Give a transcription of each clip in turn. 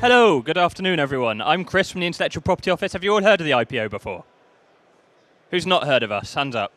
Hello, good afternoon everyone. I'm Chris from the Intellectual Property Office. Have you all heard of the IPO before? Who's not heard of us? Hands up.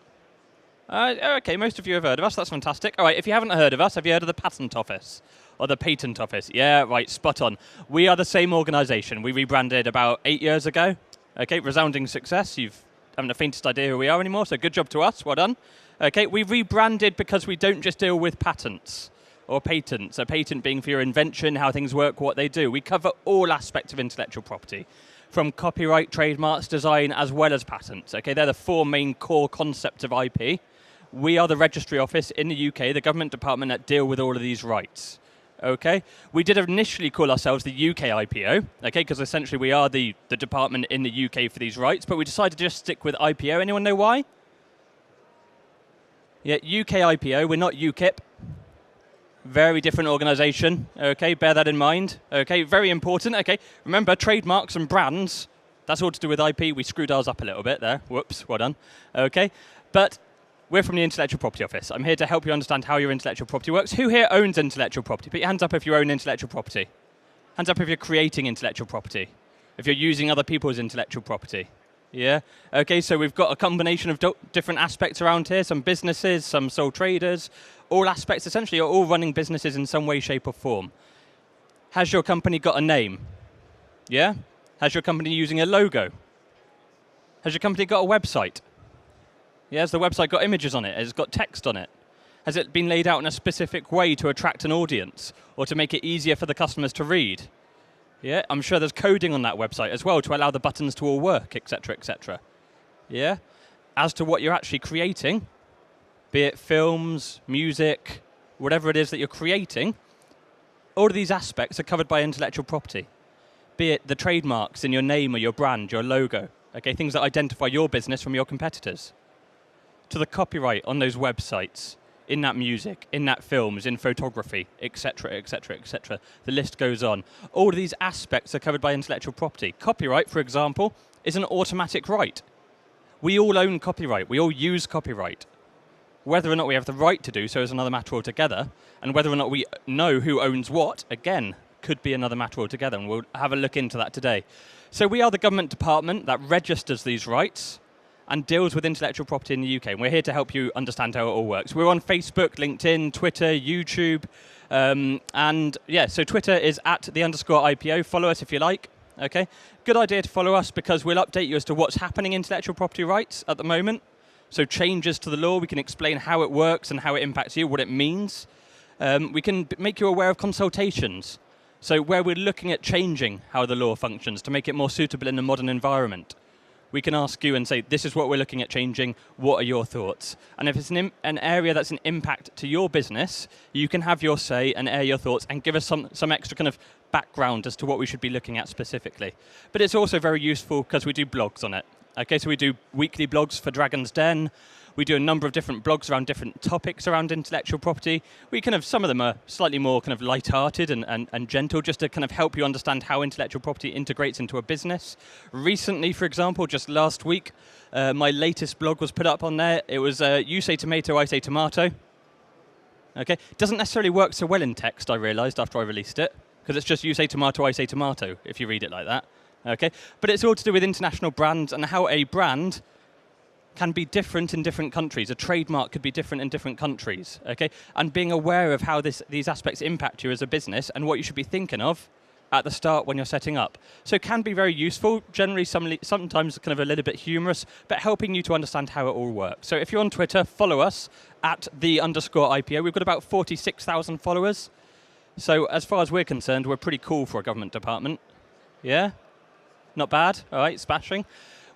Okay, most of you have heard of us. That's fantastic. All right, if you haven't heard of us, have you heard of the Patent Office? Or the Patent Office? Yeah, right, spot on. We are the same organisation. We rebranded about 8 years ago. Okay, resounding success. You haven't the faintest idea who we are anymore, so good job to us. Well done. Okay, we rebranded because we don't just deal with patents or patents. A patent being for your invention, how things work, what they do. We cover all aspects of intellectual property, from copyright, trademarks, design, as well as patents. Okay, they're the four main core concepts of IP. We are the registry office in the UK, the government department that deal with all of these rights. Okay, we did initially call ourselves the UK IPO, okay, because essentially we are the department in the UK for these rights, but we decided to just stick with IPO. Anyone know why? Yeah, UK IPO, we're not UKIP. Very different organisation, okay, bear that in mind. Okay, very important, okay. Remember, trademarks and brands, that's all to do with IP. We screwed ours up a little bit there. Whoops, well done. Okay, but we're from the Intellectual Property Office. I'm here to help you understand how your intellectual property works. Who here owns intellectual property? Put your hands up if you own intellectual property. Hands up if you're creating intellectual property. If you're using other people's intellectual property. Yeah? Okay, so we've got a combination of different aspects around here. Some businesses, some sole traders. All aspects, essentially, are all running businesses in some way, shape, or form. Has your company got a name? Yeah? Has your company using a logo? Has your company got a website? Yeah, has the website got images on it? Has it got text on it? Has it been laid out in a specific way to attract an audience or to make it easier for the customers to read? Yeah, I'm sure there's coding on that website as well to allow the buttons to all work, etc., etc. Yeah? As to what you're actually creating, be it films, music, whatever it is that you're creating, all of these aspects are covered by intellectual property. Be it the trademarks in your name or your brand, your logo, okay, things that identify your business from your competitors. To the copyright on those websites, in that music, in that films, in photography, etc., etc., etc. The list goes on. All of these aspects are covered by intellectual property. Copyright, for example, is an automatic right. We all own copyright. We all use copyright. Whether or not we have the right to do so is another matter altogether, and whether or not we know who owns what, again, could be another matter altogether, and we'll have a look into that today. So we are the government department that registers these rights and deals with intellectual property in the UK. And we're here to help you understand how it all works. We're on Facebook, LinkedIn, Twitter, YouTube. And yeah, so Twitter is @_IPO. Follow us if you like. Okay. Good idea to follow us because we'll update you as to what's happening in intellectual property rights at the moment. So changes to the law, we can explain how it works and how it impacts you, what it means. We can make you aware of consultations. So where we're looking at changing how the law functions to make it more suitable in the modern environment. We can ask you and say, this is what we're looking at changing, what are your thoughts? And if it's an area that's an impact to your business, you can have your say and air your thoughts and give us some extra kind of background as to what we should be looking at specifically. But it's also very useful because we do blogs on it. Okay, so we do weekly blogs for Dragon's Den. We do a number of different blogs around different topics around intellectual property. Some of them are slightly more kind of light-hearted and gentle, just to kind of help you understand how intellectual property integrates into a business. Recently, for example, just last week, my latest blog was put up on there. It was you say tomato, I say tomato. Okay, doesn't necessarily work so well in text, I realized after I released it, because it's just you say tomato, I say tomato, if you read it like that. Okay, but it's all to do with international brands and how a brand can be different in different countries. A trademark could be different in different countries, okay? And being aware of how these aspects impact you as a business and what you should be thinking of at the start when you're setting up. So it can be very useful, generally sometimes kind of a little bit humorous, but helping you to understand how it all works. So if you're on Twitter, follow us @the_IPO. We've got about 46,000 followers. So as far as we're concerned, we're pretty cool for a government department. Yeah? Not bad, all right, smashing.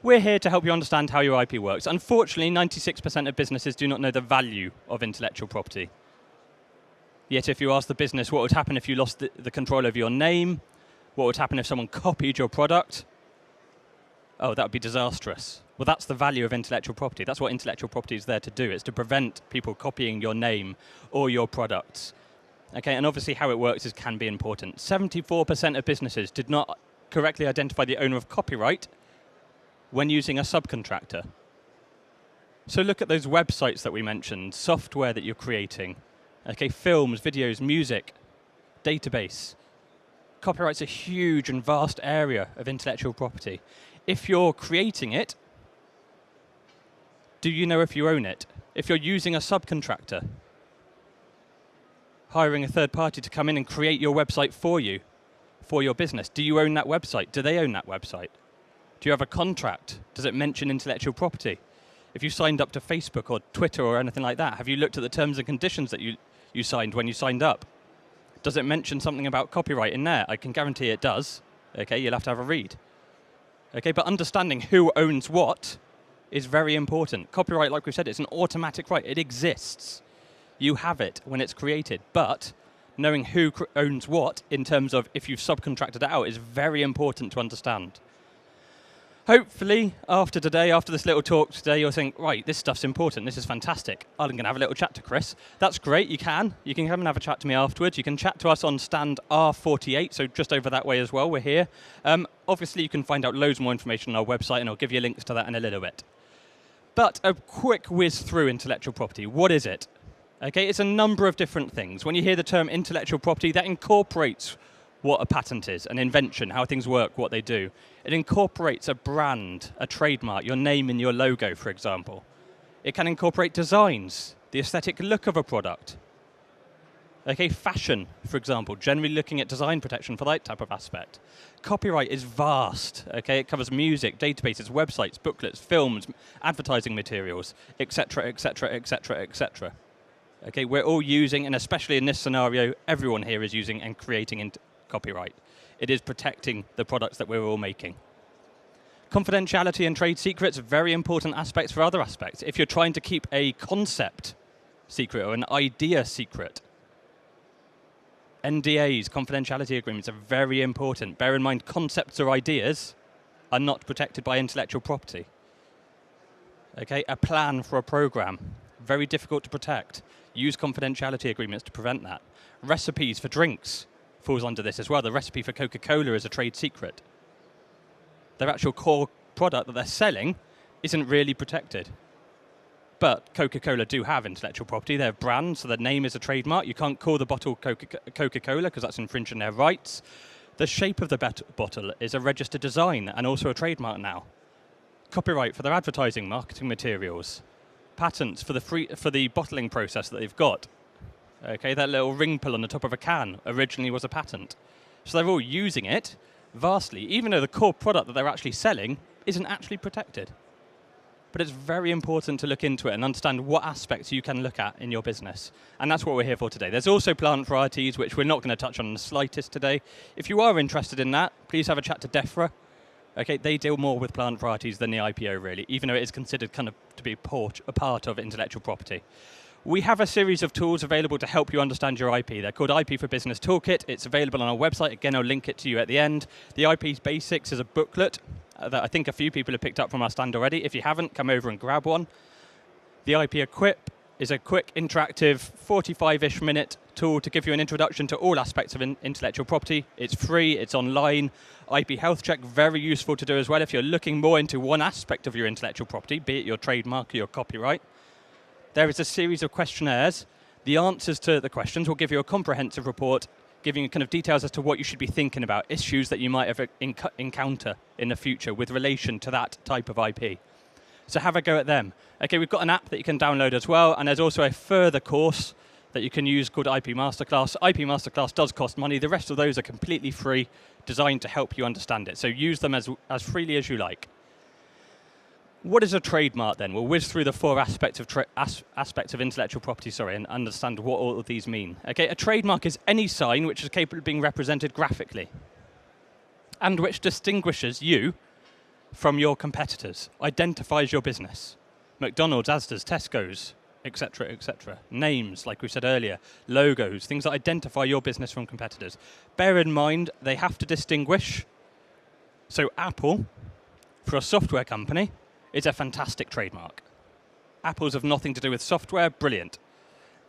We're here to help you understand how your IP works. Unfortunately, 96% of businesses do not know the value of intellectual property. Yet if you ask the business what would happen if you lost the control over your name, what would happen if someone copied your product, oh, that would be disastrous. Well, that's the value of intellectual property. That's what intellectual property is there to do. It's to prevent people copying your name or your products. Okay, and obviously how it works can be important. 74% of businesses did not correctly identify the owner of copyright when using a subcontractor. So look at those websites that we mentioned, software that you're creating, okay, films, videos, music, database. Copyright's a huge and vast area of intellectual property. If you're creating it, do you know if you own it? If you're using a subcontractor, hiring a third party to come in and create your website for you, for your business, do you own that website? Do they own that website? Do you have a contract? Does it mention intellectual property? If you signed up to Facebook or Twitter or anything like that, have you looked at the terms and conditions that you signed when you signed up? Does it mention something about copyright in there? I can guarantee it does. Okay, you'll have to have a read. Okay, but understanding who owns what is very important. Copyright, like we said, it's an automatic right. It exists. You have it when it's created. But knowing who owns what in terms of if you've subcontracted it out is very important to understand. Hopefully, after today, after this little talk today, you'll think, right, this stuff's important, this is fantastic. I'm going to have a little chat to Chris. That's great, you can. You can come and have a chat to me afterwards. You can chat to us on stand R48, so just over that way as well, we're here. Obviously, you can find out loads more information on our website, and I'll give you links to that in a little bit. But a quick whiz through intellectual property. What is it? Okay, it's a number of different things. When you hear the term intellectual property, that incorporates what a patent is, an invention, how things work, what they do. It incorporates a brand, a trademark, your name and your logo, for example. It can incorporate designs, the aesthetic look of a product. Okay, fashion, for example, generally looking at design protection for that type of aspect. Copyright is vast. Okay, it covers music, databases, websites, booklets, films, advertising materials, etc., etc., etc., etc. Okay, we're all using, and especially in this scenario, everyone here is using and creating copyright. It is protecting the products that we're all making. Confidentiality and trade secrets, very important aspects for other aspects. If you're trying to keep a concept secret or an idea secret, NDAs, confidentiality agreements, are very important. Bear in mind, concepts or ideas are not protected by intellectual property. Okay, a plan for a program, very difficult to protect. Use confidentiality agreements to prevent that. Recipes for drinks falls under this as well. The recipe for Coca-Cola is a trade secret. Their actual core product that they're selling isn't really protected. But Coca-Cola do have intellectual property. They're a brand, so their name is a trademark. You can't call the bottle Coca-Cola because that's infringing their rights. The shape of the bottle is a registered design and also a trademark now. Copyright for their advertising, marketing materials. Patents for the bottling process that they've got. Okay, that little ring pull on the top of a can originally was a patent. So they're all using it vastly, even though the core product that they're actually selling isn't actually protected. But it's very important to look into it and understand what aspects you can look at in your business. And that's what we're here for today. There's also plant varieties, which we're not going to touch on in the slightest today. If you are interested in that, please have a chat to DEFRA. Okay, they deal more with plant varieties than the IPO, really, even though it is considered kind of to be a part of intellectual property. We have a series of tools available to help you understand your IP. They're called IP for Business Toolkit. It's available on our website. Again, I'll link it to you at the end. The IP Basics is a booklet that I think a few people have picked up from our stand already. If you haven't, come over and grab one. The IP Equip is a quick, interactive, 45-ish minute tool to give you an introduction to all aspects of intellectual property. It's free, it's online. IP Health Check, very useful to do as well if you're looking more into one aspect of your intellectual property, be it your trademark or your copyright. There is a series of questionnaires. The answers to the questions will give you a comprehensive report, giving you kind of details as to what you should be thinking about, issues that you might have encounter in the future with relation to that type of IP. So have a go at them. Okay, we've got an app that you can download as well, and there's also a further course that you can use called IP Masterclass. IP Masterclass does cost money. The rest of those are completely free, designed to help you understand it. So use them as freely as you like. What is a trademark then? We'll whiz through the four aspects of intellectual property, and understand what all of these mean. Okay, a trademark is any sign which is capable of being represented graphically and which distinguishes you from your competitors, identifies your business. McDonald's, Asda's, Tesco's, etc., etc. Names, like we said earlier, logos, things that identify your business from competitors. Bear in mind, they have to distinguish. So Apple, for a software company, is a fantastic trademark. Apples have nothing to do with software, brilliant.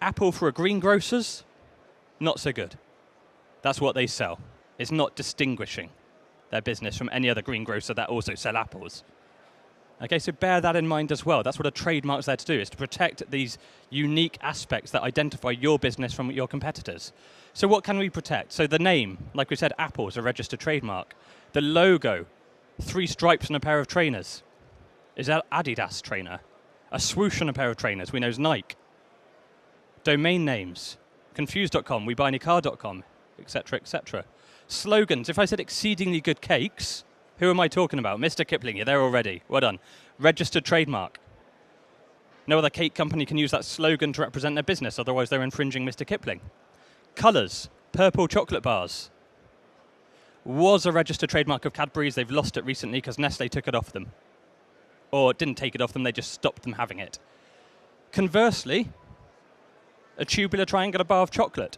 Apple for a greengrocers, not so good. That's what they sell. It's not distinguishing their business from any other greengrocer that also sell apples. Okay, so bear that in mind as well. That's what a trademark's there to do, is to protect these unique aspects that identify your business from your competitors. So what can we protect? So the name, like we said, Apple is a registered trademark. The logo, 3 stripes and a pair of trainers, is an Adidas trainer. A swoosh on a pair of trainers, we know is Nike. Domain names, confused.com, webuyanycar.com, etc., etc. Slogans, if I said exceedingly good cakes, who am I talking about? Mr. Kipling, you're there already. Well done. Registered trademark. No other cake company can use that slogan to represent their business, otherwise they're infringing Mr. Kipling. Colours, purple chocolate bars. Was a registered trademark of Cadbury's. They've lost it recently because Nestle took it off them. Or didn't take it off them, they just stopped them having it. Conversely, a tubular triangular bar of chocolate.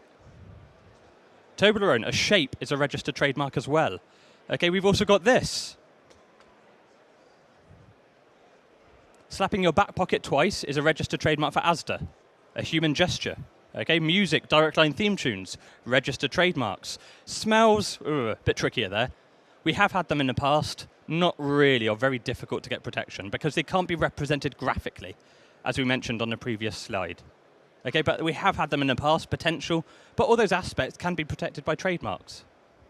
Toblerone, a shape, is a registered trademark as well. Okay, we've also got this. Slapping your back pocket twice is a registered trademark for Asda, a human gesture. Okay, music, direct line theme tunes, registered trademarks. Smells, a bit trickier there. We have had them in the past, not really, or very difficult to get protection because they can't be represented graphically, as we mentioned on the previous slide. Okay, but we have had them in the past, potential, but all those aspects can be protected by trademarks.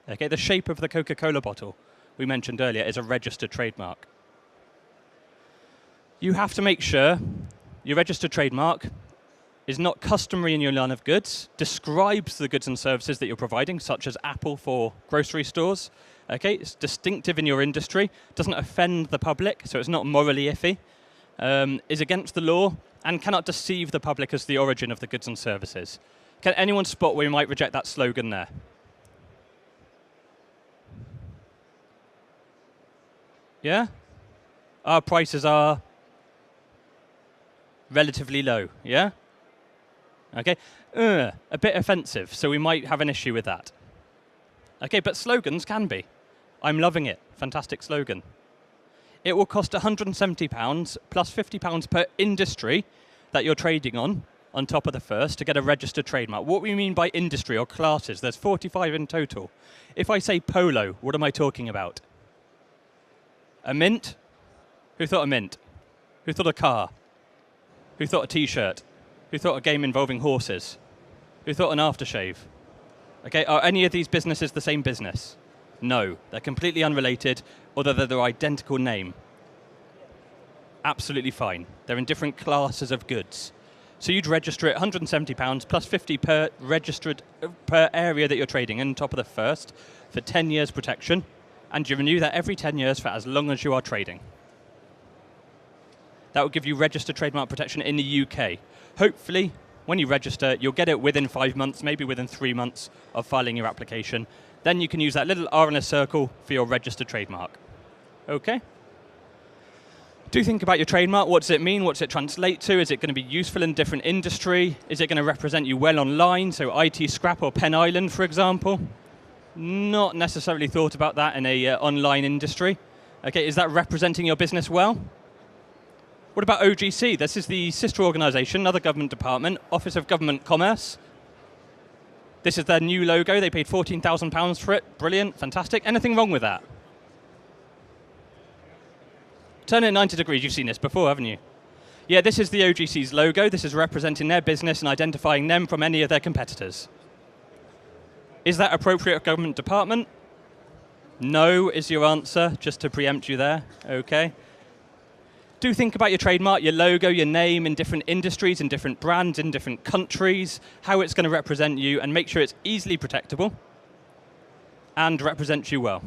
Okay, the shape of the Coca-Cola bottle we mentioned earlier is a registered trademark. You have to make sure your registered trademark is not customary in your line of goods, describes the goods and services that you're providing, such as Apple for grocery stores. Okay, it's distinctive in your industry, doesn't offend the public, so it's not morally iffy, is against the law, and cannot deceive the public as the origin of the goods and services. Can anyone spot where you might reject that slogan there? Yeah? Our prices are relatively low, yeah? Okay, a bit offensive, so we might have an issue with that. Okay, but slogans can be. I'm loving it, fantastic slogan. It will cost £170 plus £50 per industry that you're trading on top of the first, to get a registered trademark. What we mean by industry or classes, there's 45 in total. If I say polo, what am I talking about? A mint? Who thought a mint? Who thought a car? Who thought a t-shirt? Who thought a game involving horses? Who thought an aftershave? Okay, are any of these businesses the same business? No, they're completely unrelated, although they're their identical name. Absolutely fine. They're in different classes of goods. So you'd register it £170 plus 50 per registered per area that you're trading in, on top of the first, for 10 years protection, and you renew that every 10 years for as long as you are trading. That will give you registered trademark protection in the UK. Hopefully, when you register, you'll get it within 5 months, maybe within 3 months of filing your application. Then you can use that little R in a circle for your registered trademark. Okay? Do think about your trademark. What does it mean? What does it translate to? Is it going to be useful in different industry? Is it going to represent you well online? So IT Scrap or Pen Island, for example. Not necessarily thought about that in a online industry. Okay, is that representing your business well? What about OGC? This is the sister organisation, another government department, Office of Government Commerce. This is their new logo. They paid £14,000 for it. Brilliant, fantastic. Anything wrong with that? Turn it 90 degrees. You've seen this before, haven't you? Yeah, this is the OGC's logo. This is representing their business and identifying them from any of their competitors. Is that appropriate government department? No is your answer, just to preempt you there. Okay. Do think about your trademark, your logo, your name in different industries, in different brands, in different countries, how it's going to represent you, and make sure it's easily protectable and represents you well.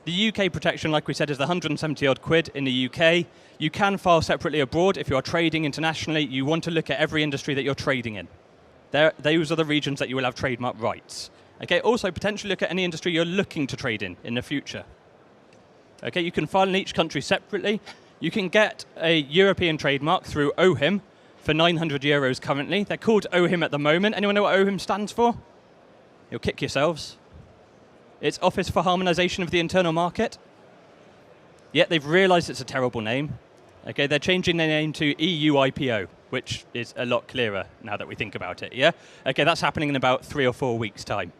The UK protection, like we said, is the 170 odd quid in the UK. You can file separately abroad. If you are trading internationally, you want to look at every industry that you're trading in. Those are the regions that you will have trademark rights. Okay. Also, potentially look at any industry you're looking to trade in the future. Okay, you can file in each country separately. You can get a European trademark through OHIM for €900 currently. They're called OHIM at the moment. Anyone know what OHIM stands for? You'll kick yourselves. It's Office for Harmonisation of the Internal Market. Yet they've realised it's a terrible name. Okay, they're changing their name to EU IPO, which is a lot clearer now that we think about it, yeah? Okay, that's happening in about 3 or 4 weeks' time.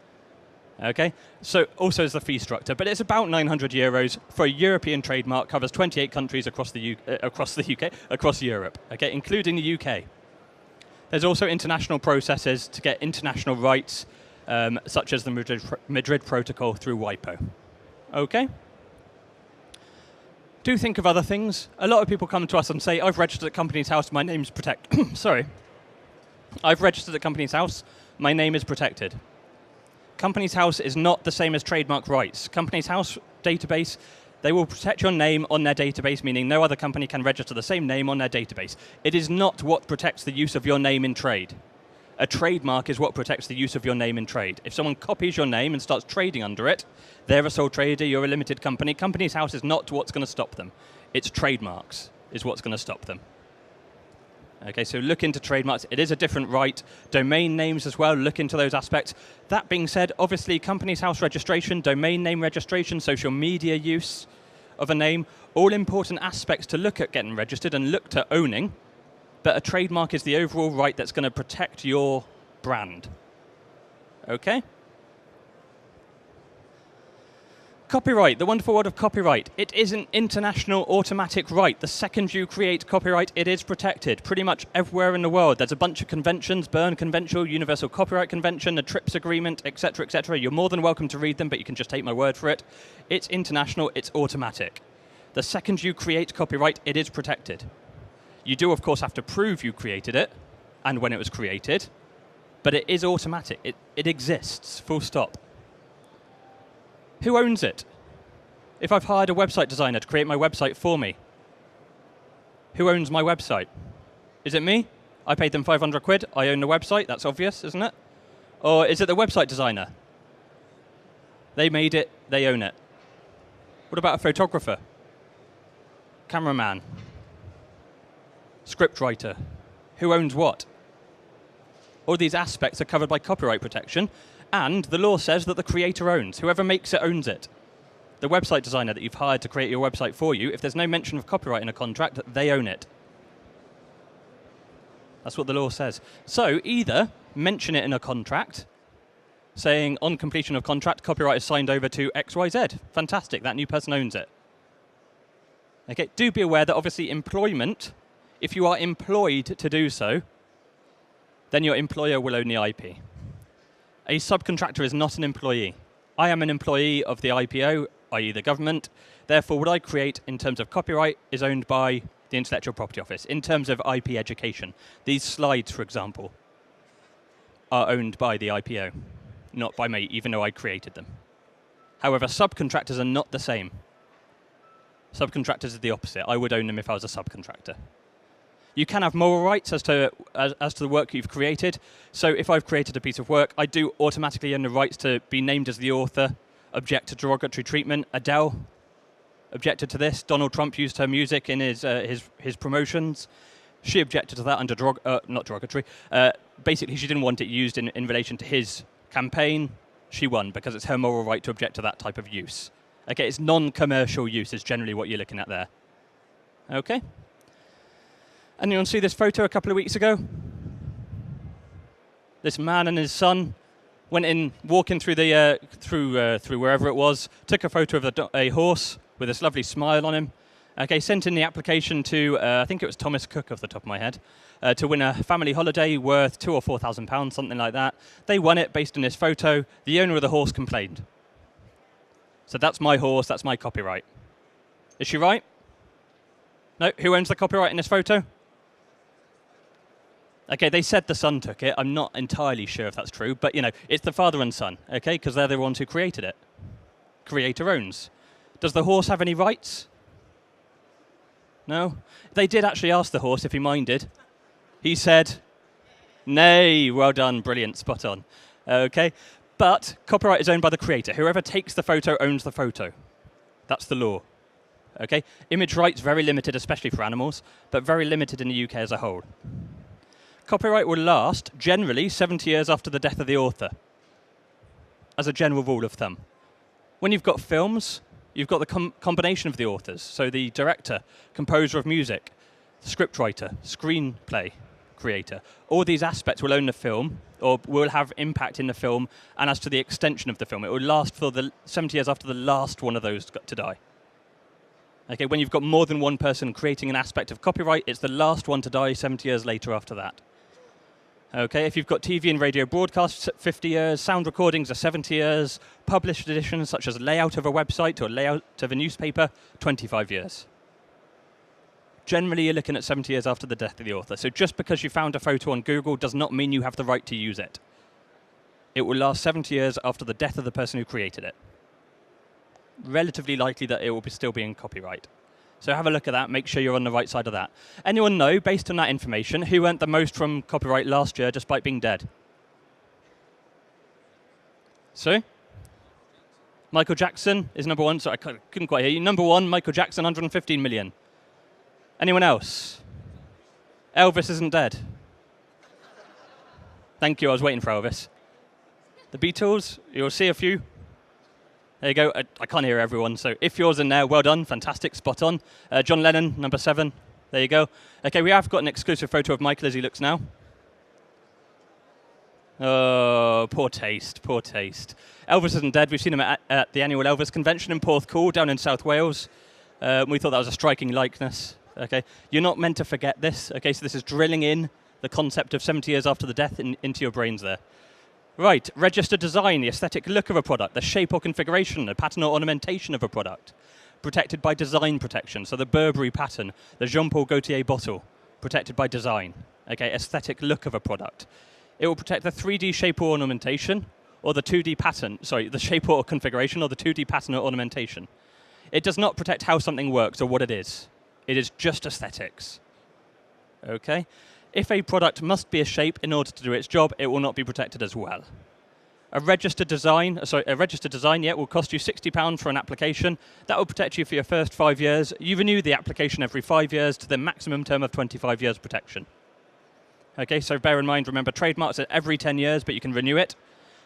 Okay, so also is the fee structure, but it's about 900 euros for a European trademark, covers 28 countries across the UK, across Europe, okay, including the UK. There's also international processes to get international rights, such as the Madrid Protocol through WIPO. Okay? Do think of other things. A lot of people come to us and say, I've registered at Companies House, my name's protected. Sorry. I've registered at Companies House, my name is protected. Companies House is not the same as trademark rights. Companies House database, they will protect your name on their database, meaning no other company can register the same name on their database. It is not what protects the use of your name in trade. A trademark is what protects the use of your name in trade. If someone copies your name and starts trading under it, they're a sole trader, you're a limited company. Companies House is not what's going to stop them. It's trademarks is what's going to stop them. Okay, so look into trademarks. It is a different right. Domain names as well, look into those aspects. That being said, obviously, Companies House registration, domain name registration, social media use of a name, all important aspects to look at getting registered and look to owning. But a trademark is the overall right that's going to protect your brand. Okay? Copyright, the wonderful world of copyright. It is an international automatic right. The second you create copyright, it is protected. Pretty much everywhere in the world. There's a bunch of conventions, Berne Convention, Universal Copyright Convention, the TRIPS Agreement, etc., etc. You're more than welcome to read them, but you can just take my word for it. It's international, it's automatic. The second you create copyright, it is protected. You do, of course, have to prove you created it and when it was created, but it is automatic. It exists, full stop. Who owns it? If I've hired a website designer to create my website for me, who owns my website? Is it me? I paid them 500 quid, I own the website, that's obvious, isn't it? Or is it the website designer? They made it, they own it. What about a photographer? Cameraman? Scriptwriter? Who owns what? All these aspects are covered by copyright protection, and the law says that the creator owns. Whoever makes it owns it. The website designer that you've hired to create your website for you, if there's no mention of copyright in a contract, they own it. That's what the law says. So either mention it in a contract, saying on completion of contract, copyright is signed over to XYZ. Fantastic, that new person owns it. Okay, do be aware that obviously employment, if you are employed to do so, then your employer will own the IP. A subcontractor is not an employee. I am an employee of the IPO, i.e. the government. Therefore, what I create in terms of copyright is owned by the Intellectual Property Office. In terms of IP education, these slides, for example, are owned by the IPO, not by me, even though I created them. However, subcontractors are not the same. Subcontractors is the opposite. I would own them if I was a subcontractor. You can have moral rights as to the work you've created. So if I've created a piece of work, I do automatically own the rights to be named as the author, object to derogatory treatment. Adele objected to this. Donald Trump used her music in his promotions. She objected to that under not derogatory. Basically, she didn't want it used in relation to his campaign. She won because it's her moral right to object to that type of use. Okay, it's non-commercial use is generally what you're looking at there. Okay? Anyone see this photo a couple of weeks ago? This man and his son went in, walking through the through wherever it was, took a photo of a horse with this lovely smile on him. Okay, sent in the application to I think it was Thomas Cook off the top of my head to win a family holiday worth £2,000 or £4,000, something like that. They won it based on this photo. The owner of the horse complained. So that's my horse. That's my copyright. Is she right? No. Who owns the copyright in this photo? Okay, they said the son took it. I'm not entirely sure if that's true, but, you know, it's the father and son, okay, because they're the ones who created it. Creator owns. Does the horse have any rights? No? They did actually ask the horse if he minded. He said, nay, well done, brilliant, spot on. Okay, but copyright is owned by the creator. Whoever takes the photo owns the photo. That's the law. Okay, image rights, very limited, especially for animals, but very limited in the UK as a whole. Copyright will last, generally, 70 years after the death of the author, as a general rule of thumb. When you've got films, you've got the combination of the authors, so the director, composer of music, scriptwriter, screenplay creator. All these aspects will own the film, or will have impact in the film, and as to the extension of the film. It will last for the 70 years after the last one of those got to die. Okay, when you've got more than one person creating an aspect of copyright, it's the last one to die 70 years later after that. Okay, if you've got TV and radio broadcasts, 50 years, sound recordings are 70 years, published editions such as layout of a website or layout of a newspaper, 25 years. Generally, you're looking at 70 years after the death of the author. So just because you found a photo on Google does not mean you have the right to use it. It will last 70 years after the death of the person who created it. Relatively likely that it will still be in copyright. So have a look at that, make sure you're on the right side of that. Anyone know, based on that information, who earned the most from copyright last year despite being dead? So? Michael Jackson is number one. Sorry, I couldn't quite hear you. Number one, Michael Jackson, 115 million. Anyone else? Elvis isn't dead. Thank you, I was waiting for Elvis. The Beatles, you'll see a few. There you go. I can't hear everyone, so if yours in there, well done, fantastic, spot on. John Lennon, number 7. There you go. Okay, we have got an exclusive photo of Michael as he looks now. Oh, poor taste, poor taste. Elvis isn't dead. We've seen him at the annual Elvis convention in Porthcawl down in South Wales. We thought that was a striking likeness. Okay, you're not meant to forget this. Okay, so this is drilling in the concept of 70 years after the death into your brains there. Right, registered design, the aesthetic look of a product, the shape or configuration, the pattern or ornamentation of a product. Protected by design protection, so the Burberry pattern, the Jean-Paul Gaultier bottle, protected by design. Okay, aesthetic look of a product. It will protect the 3D shape or ornamentation, or the 2D pattern, sorry, the shape or configuration, or the 2D pattern or ornamentation. It does not protect how something works or what it is. It is just aesthetics. Okay? If a product must be a shape in order to do its job, it will not be protected as well. A registered design, will cost you £60 for an application. That will protect you for your first 5 years. You renew the application every 5 years to the maximum term of 25 years protection. Okay, so bear in mind, remember, trademarks are every 10 years, but you can renew it.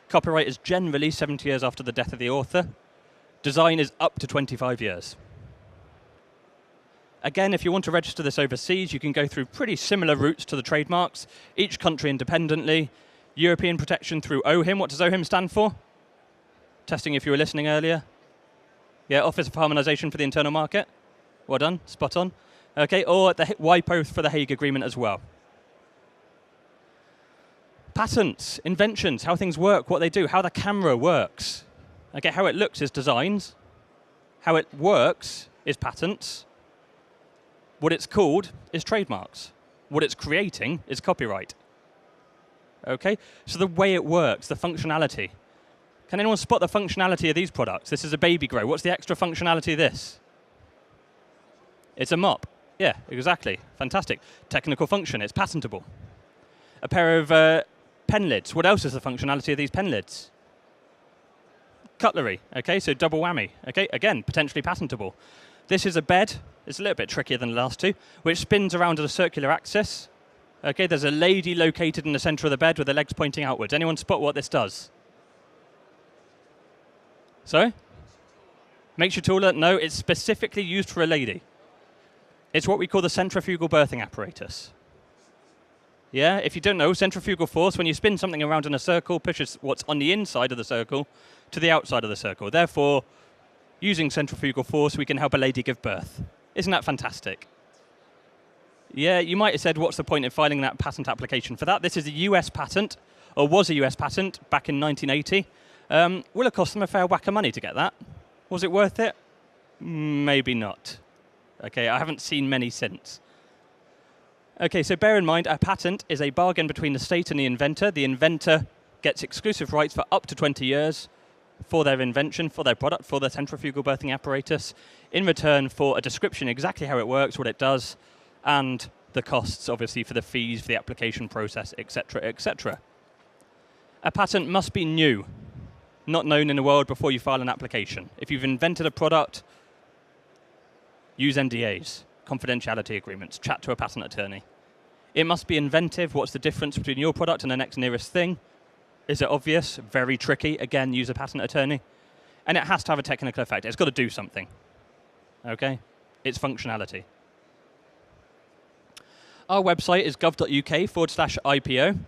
Copyright is generally 70 years after the death of the author. Design is up to 25 years. Again, if you want to register this overseas, you can go through pretty similar routes to the trademarks, each country independently. European protection through OHIM. What does OHIM stand for? Testing if you were listening earlier. Yeah, Office of Harmonization for the Internal Market. Well done, spot on. Okay, or the WIPO for the Hague Agreement as well. Patents, inventions, how things work, what they do, how the camera works. Okay, how it looks is designs. How it works is patents. What it's called is trademarks. What it's creating is copyright. Okay? So the way it works, the functionality. Can anyone spot the functionality of these products? This is a baby grow. What's the extra functionality of this? It's a mop. Yeah, exactly. Fantastic. Technical function. It's patentable. A pair of pen lids. What else is the functionality of these pen lids? Cutlery. Okay, so double whammy. Okay, again, potentially patentable. This is a bed. It's a little bit trickier than the last two, which spins around at a circular axis. Okay, there's a lady located in the center of the bed with her legs pointing outwards. Anyone spot what this does? Sorry? Makes you taller? No, it's specifically used for a lady. It's what we call the centrifugal birthing apparatus. Yeah, if you don't know, centrifugal force, when you spin something around in a circle, pushes what's on the inside of the circle to the outside of the circle. Therefore, using centrifugal force, we can help a lady give birth. Isn't that fantastic? Yeah, you might have said, what's the point in filing that patent application for that? This is a US patent, or was a US patent back in 1980. Will it cost them a fair whack of money to get that? Was it worth it? Maybe not. Okay, I haven't seen many since. Okay, so bear in mind, a patent is a bargain between the state and the inventor. The inventor gets exclusive rights for up to 20 years for their invention, for their product, for their centrifugal birthing apparatus, in return for a description exactly how it works, what it does, and the costs, obviously, for the fees, for the application process, etc., etc. A patent must be new, not known in the world before you file an application. If you've invented a product, use NDAs, confidentiality agreements, chat to a patent attorney. It must be inventive. What's the difference between your product and the next nearest thing? Is it obvious? Very tricky. Again, use a patent attorney. And it has to have a technical effect. It's got to do something. Okay? It's functionality. Our website is gov.uk/IPO.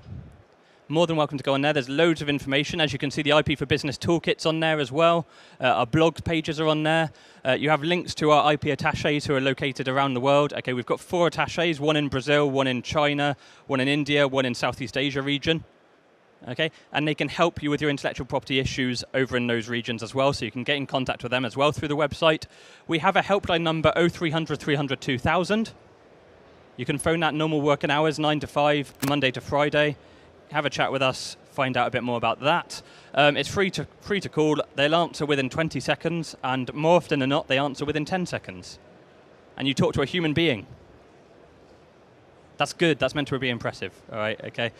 more than welcome to go on there. There's loads of information. As you can see, the IP for Business toolkit's on there as well. Our blog pages are on there. You have links to our IP attaches who are located around the world. Okay, we've got 4 attaches, one in Brazil, one in China, one in India, one in Southeast Asia region. Okay, and they can help you with your intellectual property issues over in those regions as well, so you can get in contact with them as well through the website. We have a helpline number 0300 300 2000. You can phone that normal working hours, 9 to 5, Monday to Friday. Have a chat with us, find out a bit more about that. It's free to call. They'll answer within 20 seconds, and more often than not, they answer within 10 seconds. And you talk to a human being. That's good. That's meant to be impressive. All right, okay.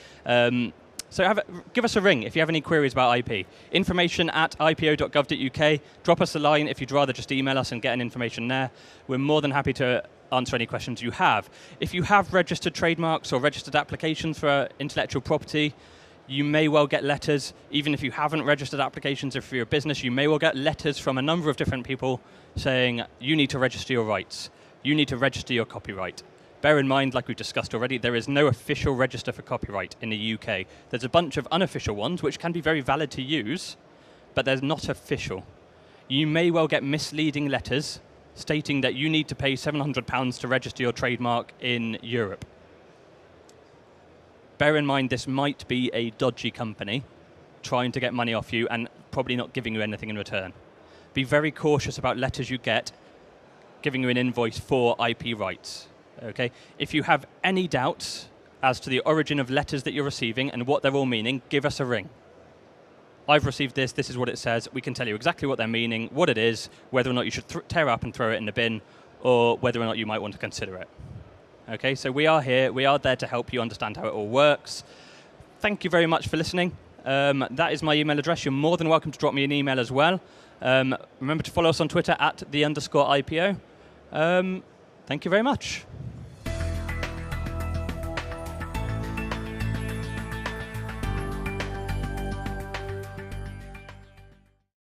So give us a ring if you have any queries about IP. information@ipo.gov.uk. Drop us a line if you'd rather just email us and get an information there. We're more than happy to answer any questions you have. If you have registered trademarks or registered applications for intellectual property, you may well get letters. Even if you haven't registered applications, if you're a business, you may well get letters from a number of different people saying, you need to register your rights. You need to register your copyright. Bear in mind, like we've discussed already, there is no official register for copyright in the UK. There's a bunch of unofficial ones, which can be very valid to use, but they're not official. You may well get misleading letters stating that you need to pay £700 to register your trademark in Europe. Bear in mind, this might be a dodgy company trying to get money off you and probably not giving you anything in return. Be very cautious about letters you get giving you an invoice for IP rights. Okay? If you have any doubts as to the origin of letters that you're receiving and what they're all meaning, give us a ring. I've received this is what it says. We can tell you exactly what they're meaning, what it is, whether or not you should tear up and throw it in the bin, or whether or not you might want to consider it. Okay, so we are here, we are there to help you understand how it all works. Thank you very much for listening. That is my email address. You're more than welcome to drop me an email as well. Remember to follow us on Twitter @_IPO. Thank you very much.